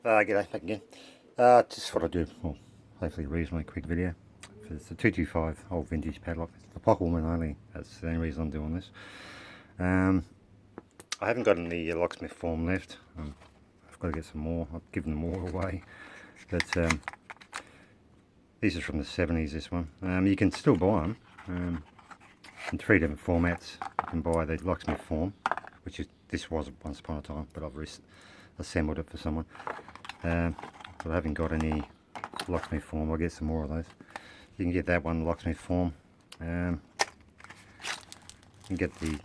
G'day, back again. Just what I do, well, hopefully a reasonably quick video. It's a 225 old vintage padlock. It's the pocket woman only. That's the only reason I'm doing this. I haven't got any locksmith form left. I've got to get some more. I've given them all away. But these are from the 70s, this one. You can still buy them in 3 different formats. You can buy the locksmith form, which is, this was once upon a time, but I've assembled it for someone. But I haven't got any locksmith form. I'll get some more of those. You can get that one, locksmith form. You can get the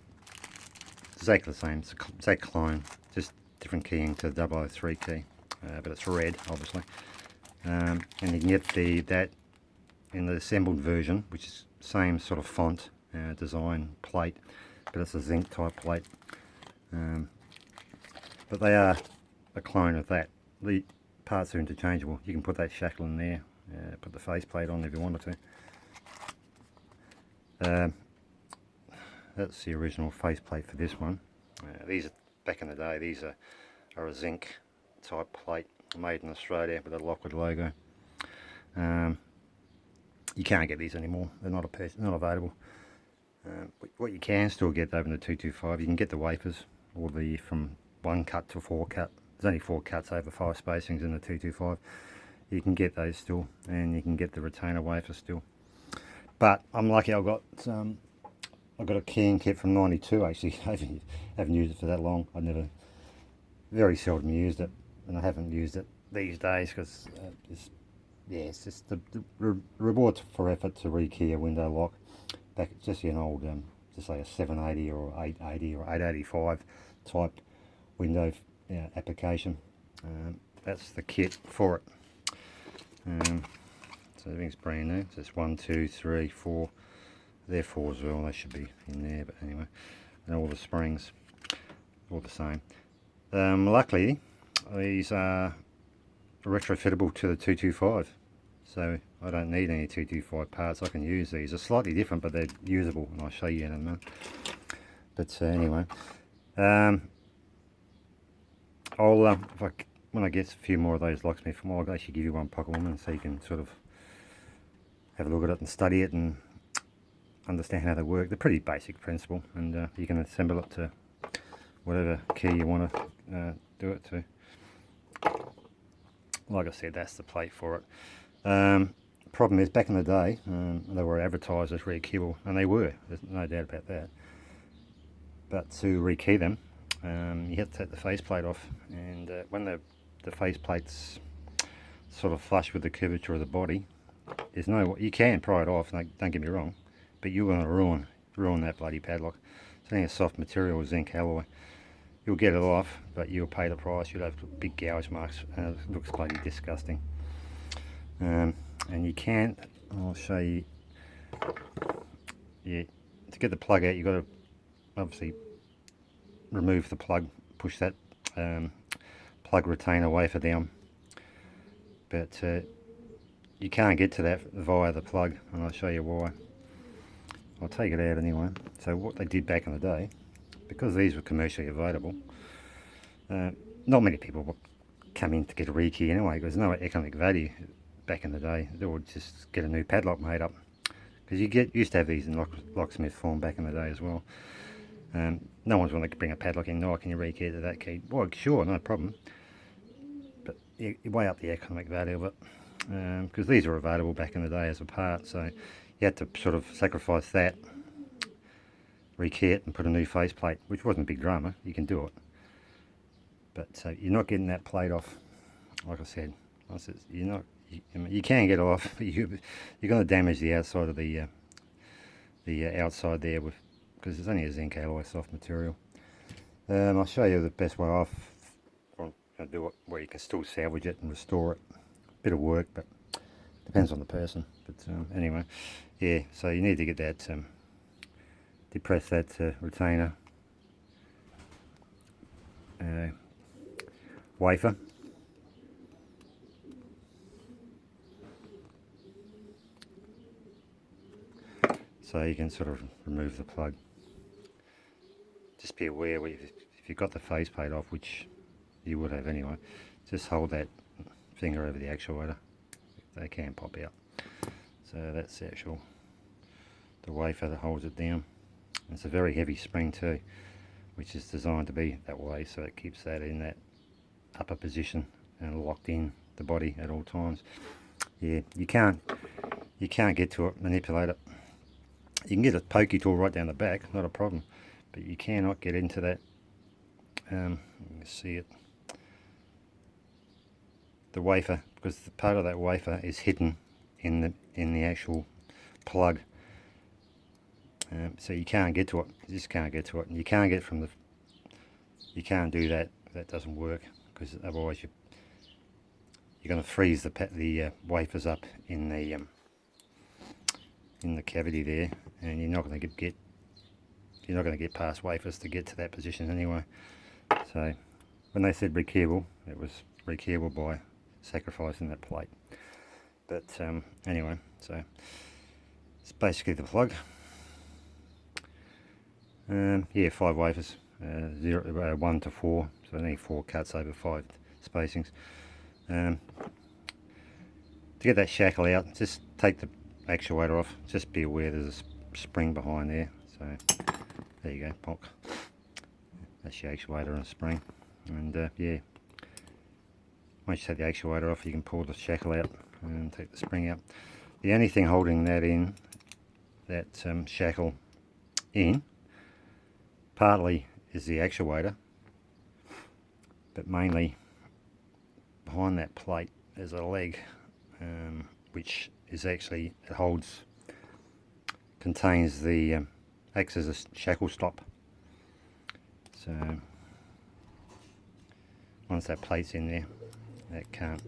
exactly the same, it's an exact clone, just different keying to the 003 key, but it's red, obviously. And you can get that in the assembled version, which is same sort of font, design, plate, but it's a zinc type plate. But they are a clone of that. The parts are interchangeable. You can put that shackle in there, put the faceplate on if you wanted to. That's the original faceplate for this one. These are, back in the day, these are a zinc type plate made in Australia with a Lockwood logo. You can't get these anymore. They're not available. What you can still get though in the 225, you can get the wafers, or the from 1 cut to 4 cut. There's only 4 cuts over 5 spacings in the 225. You can get those still, and you can get the retainer wafer still. But I'm lucky. I've got a keying kit from '92. Actually, I haven't used it for that long. I very seldom used it, and I haven't used it these days because it's just the reward for effort to rekey a window lock. Back just an old, just say a 780 or 880 or 885 type window application. That's the kit for it. So everything's brand new. So it's 1, 2, 3, 4. They're 4 as well. They should be in there, but anyway. And all the springs, all the same. Luckily, these are retrofittable to the 225. So I don't need any 225 parts. I can use these. They're slightly different, but they're usable, and I'll show you in a minute. But anyway, when I get a few more of those locksmith, I'll actually give you one pocket woman so you can sort of have a look at it and study it and understand how they work. They're pretty basic principle, and you can assemble it to whatever key you want to do it to. Like I said, that's the plate for it. Problem is, back in the day, they were advertised as rekeyable, and they were. There's no doubt about that. But to rekey them, you have to take the faceplate off, and when the faceplate's sort of flush with the curvature of the body, there's no, you can pry it off, don't get me wrong, but you're going to ruin that bloody padlock. It's only a soft material, zinc alloy. You'll get it off, but you'll pay the price. You'll have big gouge marks, and it looks bloody disgusting. And you can't, I'll show you, to get the plug out, you've got to obviously remove the plug, push that plug retainer wafer down, but you can't get to that via the plug, and I'll show you why. I'll take it out anyway. So what they did back in the day, because these were commercially available, not many people would come in to get a rekey anyway, because there's no economic value back in the day. They would just get a new padlock made up, because used to have these in locksmith form back in the day as well. No one's going to bring a padlock in. Oh, can you rekey to that key? Well, sure, no problem, but you weigh up the economic value of it, because these were available back in the day as a part, so you had to sort of sacrifice that, rekey it and put a new faceplate, which wasn't a big drama. You can do it, but you're not getting that plate off. Like I said, you're not. You can get it off, but you're going to damage the outside of the outside there because it's only a zinc alloy soft material. I'll show you the best way I'm going to do it, where you can still salvage it and restore it. Bit of work, but depends on the person. But anyway, yeah. So you need to get that, depress that retainer wafer. So you can sort of remove the plug. Just be aware if you've got the faceplate off, which you would have anyway. Just hold that finger over the actuator. They can pop out. So that's the wafer that holds it down. It's a very heavy spring too, which is designed to be that way, so it keeps that in that upper position and locked in the body at all times. Yeah, you can't get to it, manipulate it. You can get a pokey tool right down the back, not a problem, but you cannot get into that. You can see it, the wafer, because the part of that wafer is hidden in the actual plug. So you can't get to it. You just can't get to it. And you can't get from the. You can't do that. That doesn't work, because otherwise you're going to freeze the wafers up in the cavity there, and you're not going to get past wafers to get to that position anyway. So when they said recuable, it was recuable by sacrificing that plate. But anyway, so it's basically the plug. Yeah, 5 wafers, 1 to 4, so only 4 cuts over 5 spacings. To get that shackle out, just take the actuator off. Just be aware there's a spring behind there. So there you go, bonk. That's your actuator and a spring. And yeah, once you take the actuator off, you can pull the shackle out and take the spring out. The only thing holding that in, that shackle in, partly is the actuator, but mainly behind that plate there's a leg, which is actually, contains the, acts as a shackle stop. So once that plate's in there, that can't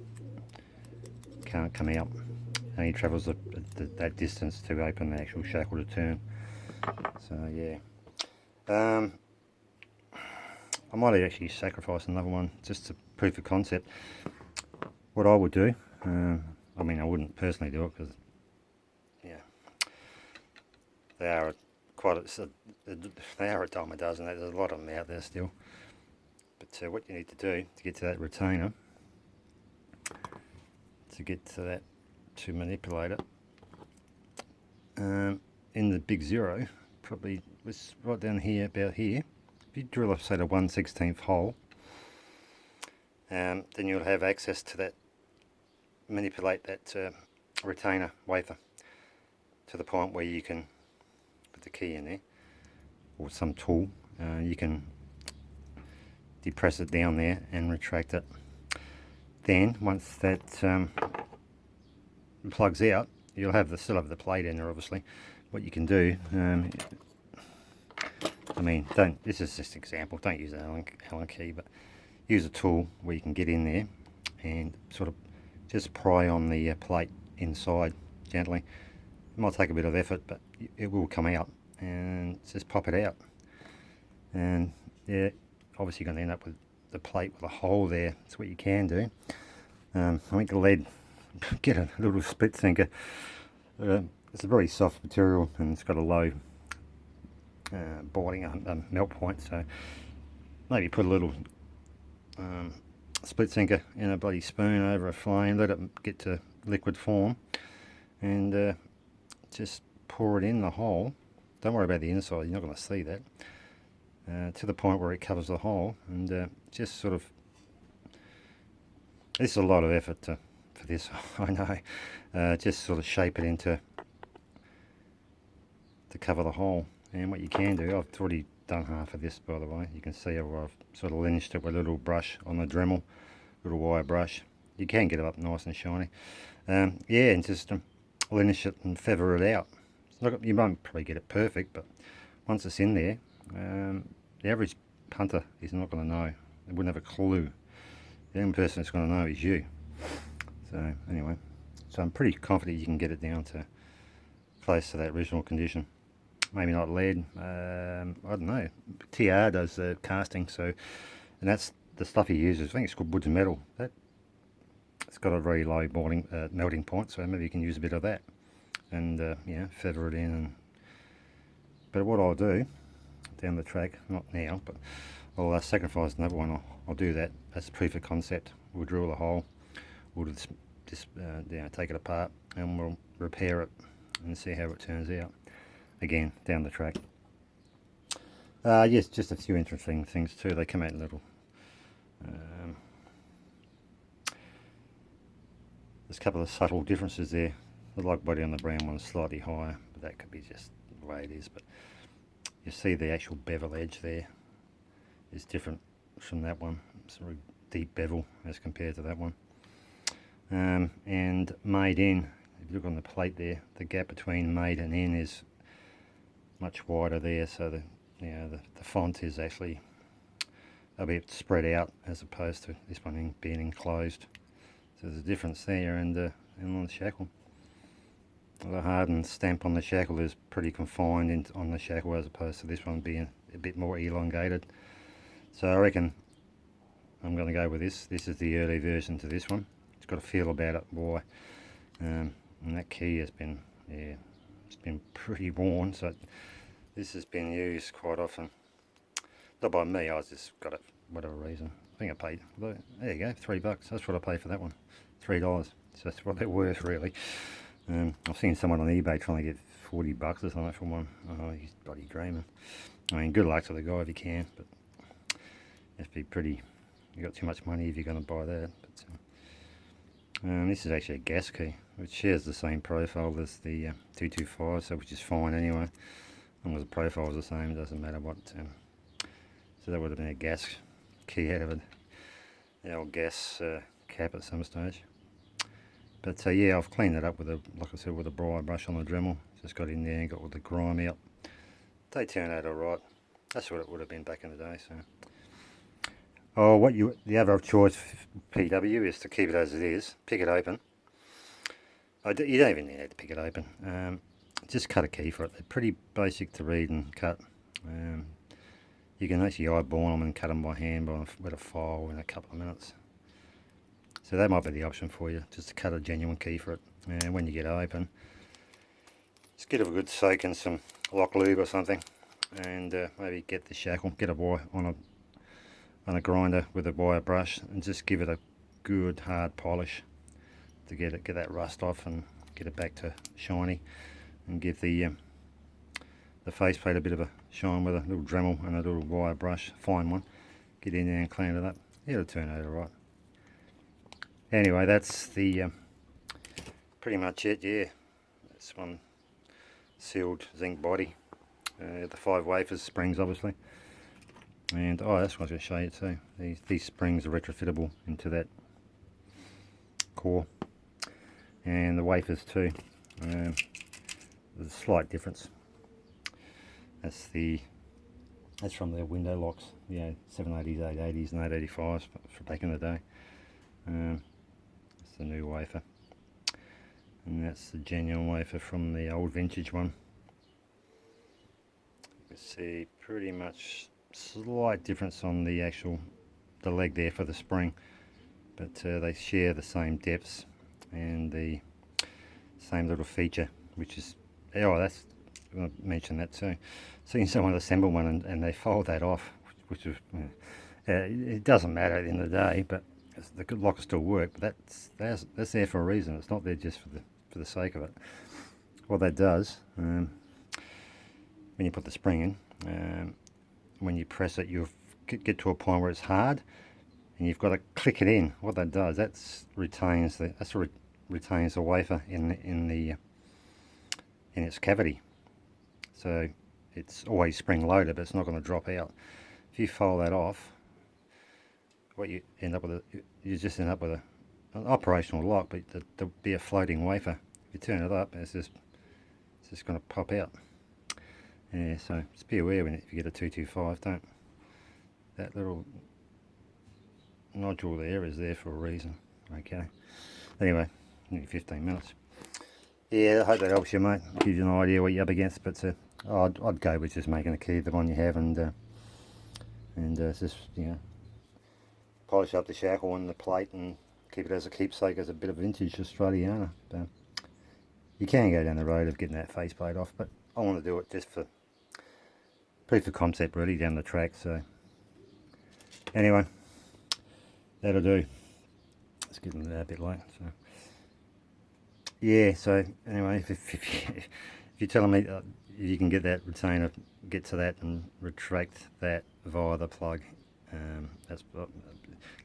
come out. Only travels that distance to open the actual shackle to turn. So yeah, I might actually sacrifice another one just to proof of concept. What I would do, I mean, I wouldn't personally do it because, yeah, they are a dime a dozen. There's a lot of them out there still. But what you need to do to get to that retainer, to manipulate it, in the big zero, probably was right down here, about here. If you drill a, say, a 1/16 hole, then you'll have access to that, manipulate that retainer wafer to the point where you can put the key in there, or some tool. You can depress it down there and retract it. Then once that plugs out, you'll have still have the plate in there, obviously. What you can do, I mean, this is just an example, don't use an Allen key, but use a tool where you can get in there and sort of just pry on the plate inside gently. It might take a bit of effort, but it will come out, and just pop it out. And yeah, obviously you're going to end up with the plate with a hole there. That's what you can do. I think the lead, get a little split sinker. It's a very soft material and it's got a low boiling melt point, so maybe put a little split sinker in a bloody spoon over a flame, let it get to liquid form, and just pour it in the hole. Don't worry about the inside, you're not going to see that, to the point where it covers the hole, and just sort of, this is a lot of effort for this, I know, just sort of shape it into, to cover the hole. And what you can do, I've already done half of this, by the way. You can see how I've sort of linched it with a little brush on the Dremel, little wire brush. You can get it up nice and shiny. Yeah, and just linish it and feather it out. It's not, you won't probably get it perfect, but once it's in there, the average punter is not going to know. They wouldn't have a clue. The only person that's going to know is you. So anyway, so I'm pretty confident you can get it down to close to that original condition. Maybe not lead, I don't know. TR does the casting, so, and that's the stuff he uses. I think it's called wood and metal. It's got a very low melting point, so maybe you can use a bit of that, and yeah, feather it in. But what I'll do down the track, not now, but I'll sacrifice another one. I'll do that. That's proof of concept. We'll drill a hole. We'll just take it apart and we'll repair it and see how it turns out. Again, down the track. Yes, just a few interesting things too. They come out in little. There's a couple of subtle differences there. The log body on the brown one is slightly higher, but that could be just the way it is. But you see the actual bevel edge there is different from that one. It's a really deep bevel as compared to that one. And made in, if you look on the plate there, the gap between made and in is much wider there, so the font is actually a bit spread out as opposed to this one being enclosed. So there's a difference there, and on the shackle, the hardened stamp on the shackle is pretty confined on the shackle as opposed to this one being a bit more elongated. So I reckon I'm going to go with this. This is the early version to this one. It's got a feel about it, boy. And that key has been, it's been pretty worn. So this has been used quite often. Not by me. I just got it for whatever reason. I think I paid. There you go, $3. That's what I paid for that one. $3. So that's what they're worth, really. I've seen someone on eBay trying to get $40 or something for one. Oh, he's bloody dreaming. I mean, good luck to the guy if you can, but you have to be pretty. You got too much money if you're going to buy that. But this is actually a gas key, which shares the same profile as the 225, so which is fine anyway. As long as the profile is the same, it doesn't matter what. So that would have been a gas key out of it, the old gas cap at some stage. But yeah, I've cleaned it up with like I said, with a briar brush on the Dremel. Just got in there and got all the grime out. They turned out alright. That's what it would have been back in the day. So, the other choice for PW is to keep it as it is, pick it open. You don't even need to pick it open. Just cut a key for it. They're pretty basic to read and cut. You can actually eyeball them and cut them by hand with a file in a couple of minutes. So that might be the option for you, just to cut a genuine key for it. And when you get it open, just give it a good soak in some lock lube or something, and maybe get the shackle, get a wire on a grinder with a wire brush, and just give it a good hard polish to get that rust off and get it back to shiny, and give the faceplate a bit of a shine with a little Dremel and a little wire brush, fine one. Get in there and clean it up. It'll turn out alright. Anyway, that's the pretty much it. Yeah, that's one sealed zinc body. The 5 wafers, springs obviously, and that's what I was going to show you too. These springs are retrofittable into that core, and the wafers too. There's a slight difference. That's from their window locks, 780s, 880s, and 885s for back in the day. It's the new wafer, and that's the genuine wafer from the old vintage one. You can see pretty much slight difference on the leg there for the spring, but they share the same depths and the same little feature, which is that's, I'm going to mention that too. Seen someone assemble one and they fold that off, which is it doesn't matter at the end of the day, but the lock will still work. But that's there for a reason. It's not there just for the sake of it. What that does, when you put the spring in, when you press it, you get to a point where it's hard, and you've got to click it in. What that does, that retains the wafer in its cavity. So it's always spring loaded, but it's not going to drop out. If you fold that off, what you end up with, just end up with an operational lock, but there'll be a floating wafer. If you turn it up, it's just going to pop out. Yeah, so just be aware if you get a 225, that little nodule there is there for a reason. Okay. Anyway, nearly 15 minutes. Yeah, I hope that helps you, mate. Gives you an idea what you're up against. But I'd go with just making a key the one you have, and just polish up the shackle and the plate and keep it as a keepsake, as a bit of vintage Australiana. But you can go down the road of getting that faceplate off, but I want to do it just for proof of concept, really, down the track. So Anyway, that'll do. It's getting a bit late, so yeah. So anyway, if you're telling me you can get that retainer, get to that and retract that via the plug, that's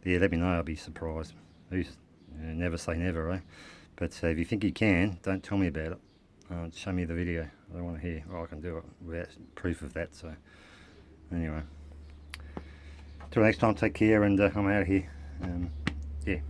yeah. Let me know. I'll be surprised. Who's never say never, eh? But if you think you can, don't tell me about it. Show me the video. I don't want to hear. Oh, I can do it without proof of that. So anyway, till next time. Take care, and I'm out of here. Yeah.